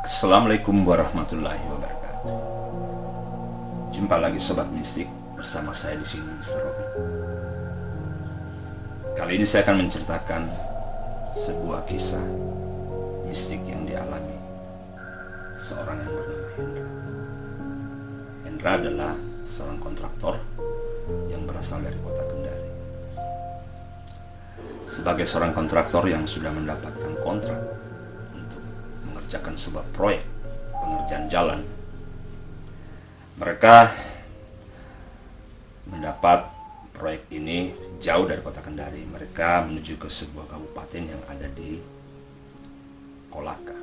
Assalamualaikum warahmatullahi wabarakatuh. Jumpa lagi Sobat Mistik bersama saya di sini, Mr. Robin. Kali ini saya akan menceritakan sebuah kisah mistik yang dialami seorang yang bernama Hendra. Hendra adalah seorang kontraktor yang berasal dari kota Kendari. Sebagai seorang kontraktor yang sudah mendapatkan kontrak untuk mengerjakan sebuah proyek pengerjaan jalan, mereka mendapat proyek ini jauh dari kota Kendari. Mereka menuju ke sebuah kabupaten yang ada di Kolaka.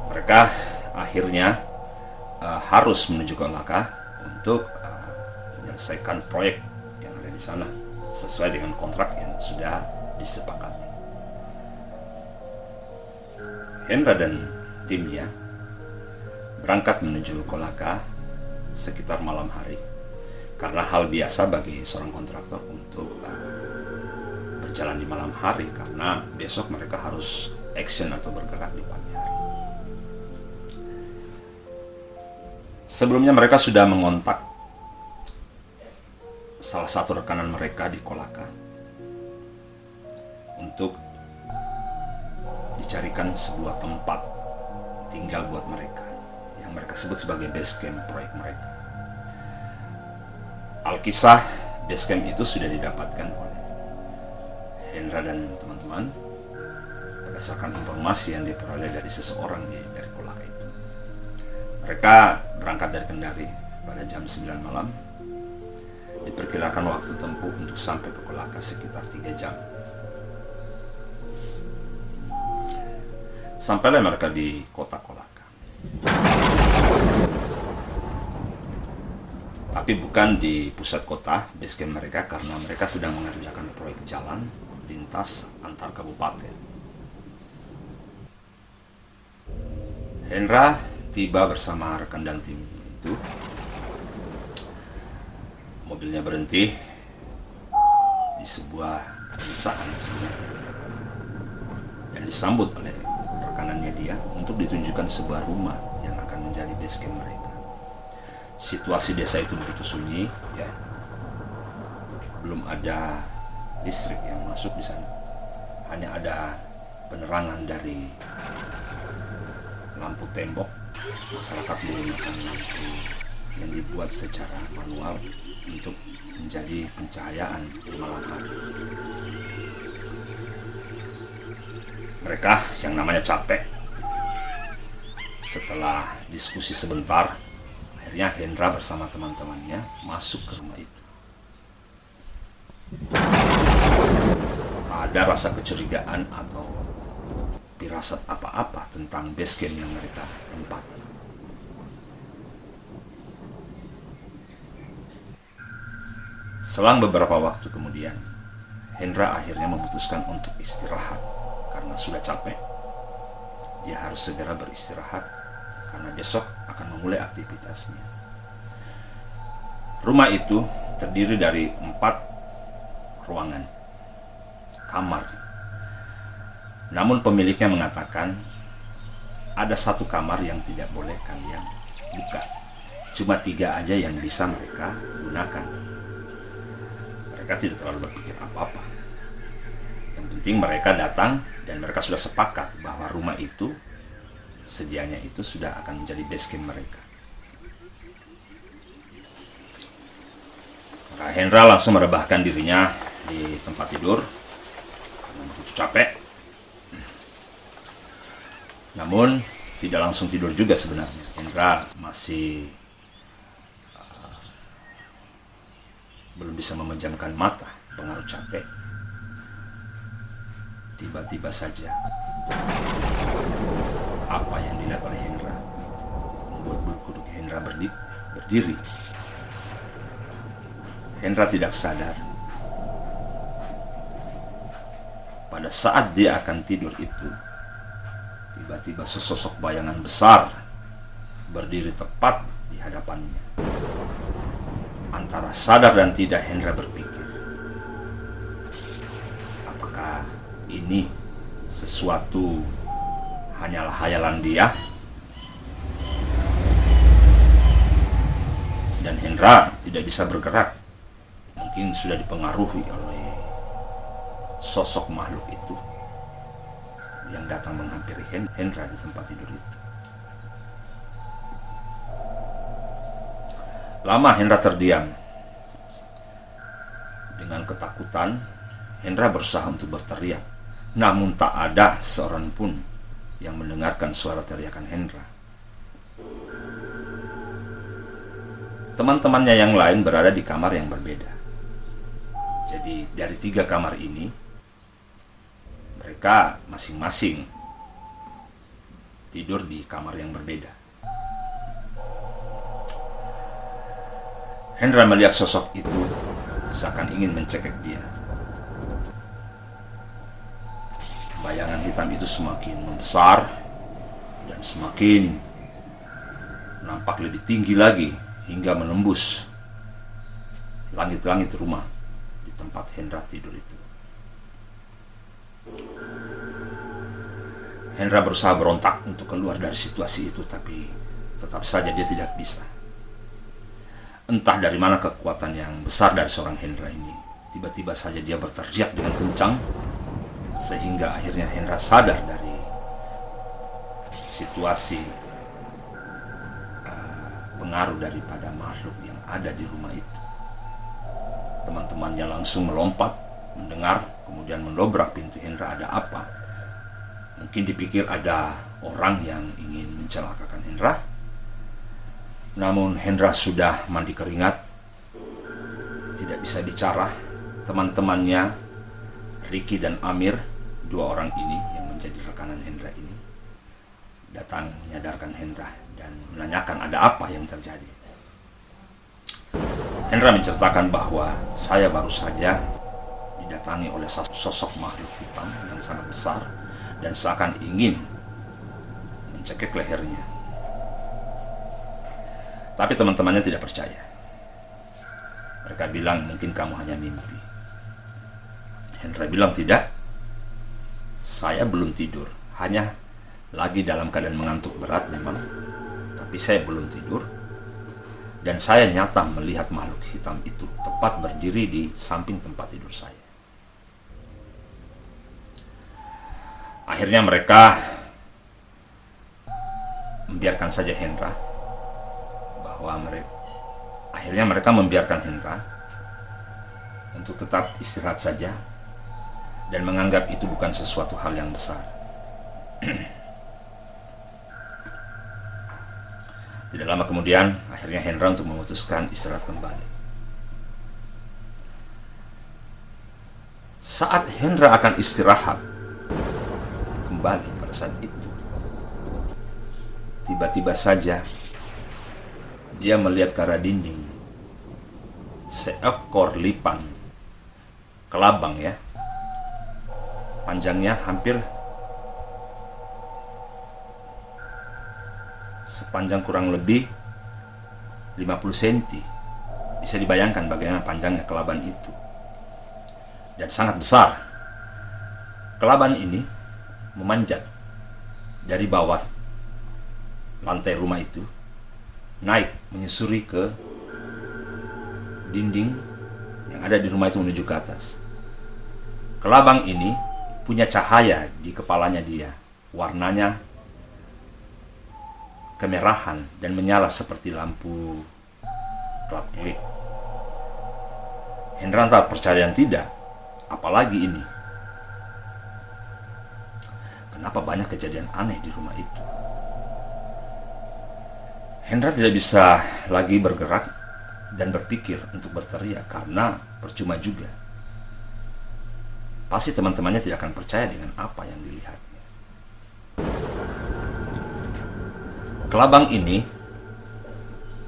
Mereka akhirnya harus menuju Kolaka untuk menyelesaikan proyek yang ada di sana sesuai dengan kontrak yang sudah disepakati. Hendra dan timnya berangkat menuju Kolaka sekitar malam hari, karena hal biasa bagi seorang kontraktor untuk berjalan di malam hari, karena besok mereka harus action atau bergerak di pagi hari. Sebelumnya mereka sudah mengontak salah satu rekanan mereka di Kolaka untuk dicarikan sebuah tempat tinggal buat mereka yang mereka sebut sebagai base camp proyek mereka. Alkisah base camp itu sudah didapatkan oleh Hendra dan teman-teman berdasarkan informasi yang diperoleh dari seseorang dari Kolaka itu. Mereka berangkat dari Kendari pada jam 9 malam. Diperkirakan waktu tempuh untuk sampai ke Kolaka sekitar 3 jam. Sampailah mereka di kota Kolaka. Tapi bukan di pusat kota base camp mereka, karena mereka sedang mengerjakan proyek jalan lintas antar kabupaten. Hendra tiba bersama rekan dan tim itu. Mobilnya berhenti di sebuah perusahaan sebenarnya, dan disambut oleh rekanannya dia untuk ditunjukkan sebuah rumah yang akan menjadi base camp mereka. Situasi desa itu begitu sunyi, ya, belum ada listrik yang masuk di sana, hanya ada penerangan dari lampu tembok. Masyarakat menggunakan lampu yang dibuat secara manual untuk menjadi pencahayaan di malam hari. Mereka yang namanya capek. Setelah diskusi sebentar, akhirnya Hendra bersama teman-temannya masuk ke rumah itu. Tak ada rasa kecurigaan atau firasat apa-apa tentang base camp yang mereka tempati. Selang beberapa waktu kemudian, Hendra akhirnya memutuskan untuk istirahat karena sudah capek. Dia harus segera beristirahat karena besok akan memulai aktivitasnya. Rumah itu terdiri dari 4 ruangan, kamar. Namun pemiliknya mengatakan ada 1 kamar yang tidak boleh kalian buka. Cuma 3 aja yang bisa mereka gunakan. Mereka tidak terlalu berpikir apa-apa. Yang penting mereka datang dan mereka sudah sepakat bahwa rumah itu sedianya itu sudah akan menjadi base camp mereka. Maka Hendra langsung merebahkan dirinya di tempat tidur karena begitu capek. Namun tidak langsung tidur juga sebenarnya. Hendra masih belum bisa memejamkan mata, pengaruh capek. Tiba-tiba saja apa yang dilihat oleh Hendra membuat bulu kuduk Hendra berdiri. Hendra tidak sadar. Pada saat dia akan tidur itu, tiba-tiba sesosok bayangan besar berdiri tepat di hadapannya. Antara sadar dan tidak, Hendra berpikir, apakah ini sesuatu hanyalah hayalan dia, dan Hendra tidak bisa bergerak. Mungkin sudah dipengaruhi oleh sosok makhluk itu yang datang menghampiri Hendra di tempat tidur itu. Lama Hendra terdiam. Dengan ketakutan, Hendra berusaha untuk berteriak, namun tak ada seorang pun yang mendengarkan suara teriakan Hendra. Teman-temannya yang lain berada di kamar yang berbeda. Jadi dari 3 kamar ini, mereka masing-masing tidur di kamar yang berbeda. Hendra melihat sosok itu seakan ingin mencekik dia. Bayangan hitam itu semakin membesar dan semakin nampak lebih tinggi lagi hingga menembus langit-langit rumah di tempat Hendra tidur itu. Hendra berusaha berontak untuk keluar dari situasi itu, tapi tetap saja dia tidak bisa. Entah dari mana kekuatan yang besar dari seorang Hendra ini. Tiba-tiba saja dia berteriak dengan kencang, sehingga akhirnya Hendra sadar dari situasi pengaruh daripada makhluk yang ada di rumah itu. Teman-temannya langsung melompat, mendengar, kemudian mendobrak pintu Hendra. Ada apa? Mungkin dipikir ada orang yang ingin mencelakakan Hendra. Namun Hendra sudah mandi keringat, tidak bisa bicara. Teman-temannya Ricky dan Amir, 2 orang ini yang menjadi rekanan Hendra ini, datang menyadarkan Hendra dan menanyakan ada apa yang terjadi. Hendra menceritakan bahwa saya baru saja didatangi oleh sosok makhluk hitam yang sangat besar dan seakan ingin mencekik lehernya. Tapi teman-temannya tidak percaya. Mereka bilang mungkin kamu hanya mimpi. Hendra bilang tidak. Saya belum tidur, hanya lagi dalam keadaan mengantuk berat memang. Tapi saya belum tidur. Dan saya nyata melihat makhluk hitam itu tepat berdiri di samping tempat tidur saya. Akhirnya mereka membiarkan saja Hendra. Akhirnya mereka membiarkan Hendra untuk tetap istirahat saja dan menganggap itu bukan sesuatu hal yang besar. Tidak lama kemudian, akhirnya Hendra untuk memutuskan istirahat kembali. Saat Hendra akan istirahat kembali pada saat itu, tiba-tiba saja dia melihat ke arah dinding seekor lipan kelabang ya, panjangnya hampir sepanjang kurang lebih 50 cm. Bisa dibayangkan bagaimana panjangnya kelaban itu, dan sangat besar. Kelaban ini memanjat dari bawah lantai rumah itu, naik menyusuri ke dinding yang ada di rumah itu menuju ke atas. Kelabang ini punya cahaya di kepalanya dia. Warnanya kemerahan dan menyala seperti lampu kelap-kelip. Hendra tak percaya dan tidak. Apalagi ini? Kenapa banyak kejadian aneh di rumah itu? Hendra tidak bisa lagi bergerak dan berpikir untuk berteriak karena percuma juga. Pasti teman-temannya tidak akan percaya dengan apa yang dilihatnya. Kelabang ini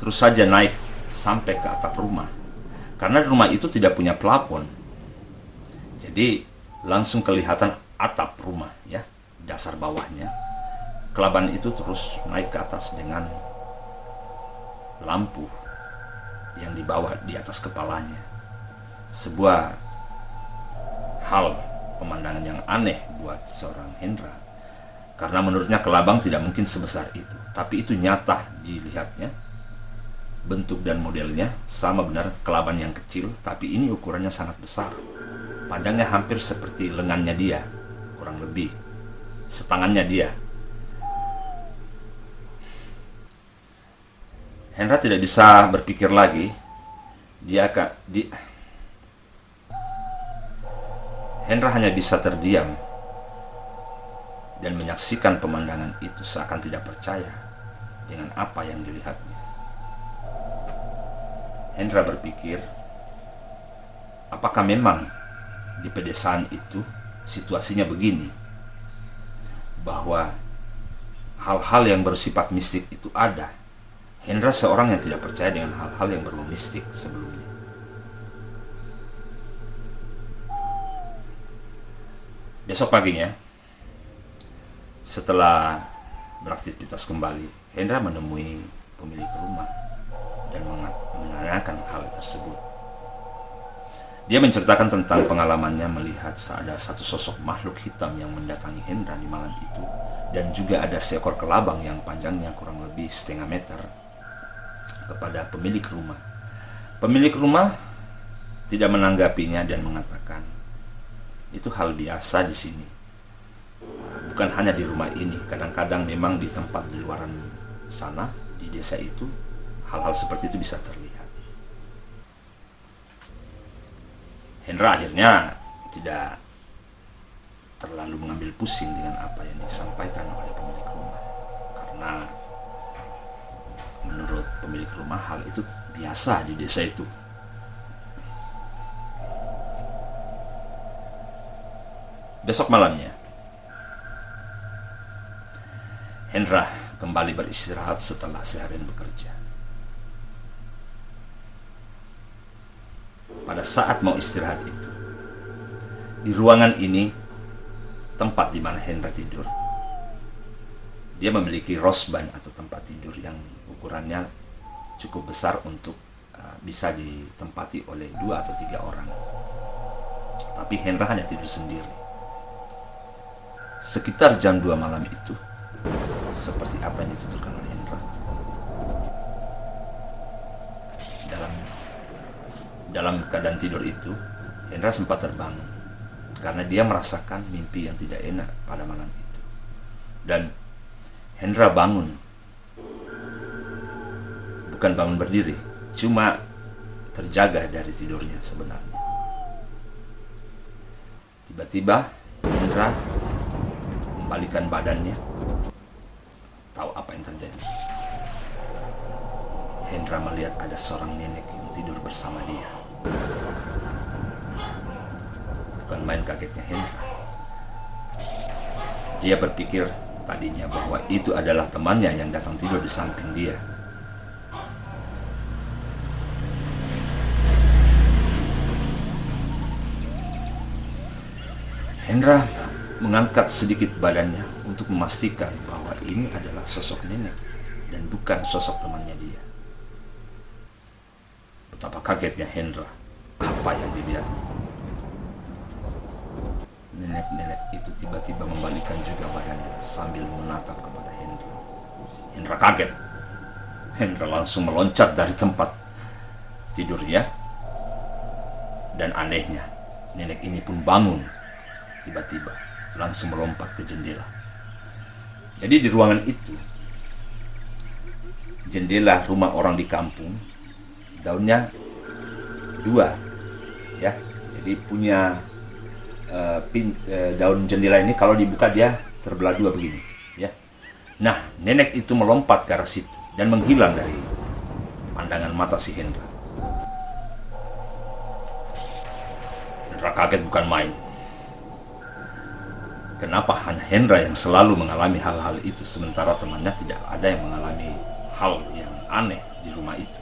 terus saja naik sampai ke atap rumah. Karena rumah itu tidak punya plafon, jadi langsung kelihatan atap rumah ya, dasar bawahnya. Kelabang itu terus naik ke atas dengan lampu yang dibawa di atas kepalanya. Sebuah hal pemandangan yang aneh buat seorang Hendra, Karena menurutnya kelabang tidak mungkin sebesar itu. Tapi itu nyata dilihatnya. Bentuk dan modelnya sama benar kelabang yang kecil, tapi ini ukurannya sangat besar. Panjangnya hampir seperti lengannya dia, kurang lebih setangannya dia. Hendra tidak bisa berpikir lagi. Hendra hanya bisa terdiam dan menyaksikan pemandangan itu seakan tidak percaya dengan apa yang dilihatnya. Hendra berpikir, apakah memang di pedesaan itu situasinya begini, bahwa hal-hal yang bersifat mistik itu ada. Hendra seorang yang tidak percaya dengan hal-hal yang berbau mistik sebelumnya. Besok paginya, setelah beraktivitas kembali, Hendra menemui pemilik rumah dan menanyakan hal tersebut. Dia menceritakan tentang pengalamannya melihat ada satu sosok makhluk hitam yang mendatangi Hendra di malam itu, dan juga ada seekor kelabang yang panjangnya kurang lebih setengah meter kepada pemilik rumah. Pemilik rumah tidak menanggapinya dan mengatakan, itu hal biasa di sini. Bukan hanya di rumah ini, kadang-kadang memang di tempat di luaran sana, di desa itu, hal-hal seperti itu bisa terlihat. Hendra akhirnya tidak terlalu mengambil pusing dengan apa yang disampaikan oleh pemilik rumah, karena menurut pemilik rumah hal itu biasa di desa itu. Besok malamnya, Hendra kembali beristirahat setelah seharian bekerja. Pada saat mau istirahat itu, di ruangan ini, tempat di mana Hendra tidur, dia memiliki rosban atau tempat tidur yang ukurannya cukup besar untuk bisa ditempati oleh 2 atau 3 orang. Tapi Hendra hanya tidur sendiri. Sekitar jam 2 malam itu, seperti apa yang dituturkan oleh Hendra, dalam keadaan tidur itu, Hendra sempat terbangun karena dia merasakan mimpi yang tidak enak pada malam itu. Dan Hendra bangun, bukan bangun berdiri, cuma terjaga dari tidurnya sebenarnya. Tiba-tiba Hendra membalikan badannya. Tahu apa yang terjadi? Hendra melihat ada seorang nenek yang tidur bersama dia. Bukan main kagetnya Hendra. Dia berpikir tadinya bahwa itu adalah temannya yang datang tidur di samping dia. Hendra mengangkat sedikit badannya untuk memastikan bahwa ini adalah sosok nenek dan bukan sosok temannya dia. Betapa kagetnya Hendra apa yang dilihatnya. Nenek-nenek itu tiba-tiba membalikkan juga badannya sambil menatap kepada Hendra. Hendra kaget. Hendra langsung meloncat dari tempat tidurnya. Dan anehnya, nenek ini pun bangun tiba-tiba, langsung melompat ke jendela. Jadi di ruangan itu, jendela rumah orang di kampung, daunnya 2, ya. Jadi punya daun jendela ini kalau dibuka dia terbelah 2 begini, ya. Nah, nenek itu melompat ke arah situ dan menghilang dari pandangan mata si Hendra. Hendra kaget bukan main. Kenapa hanya Hendra yang selalu mengalami hal-hal itu, sementara temannya tidak ada yang mengalami hal yang aneh di rumah itu?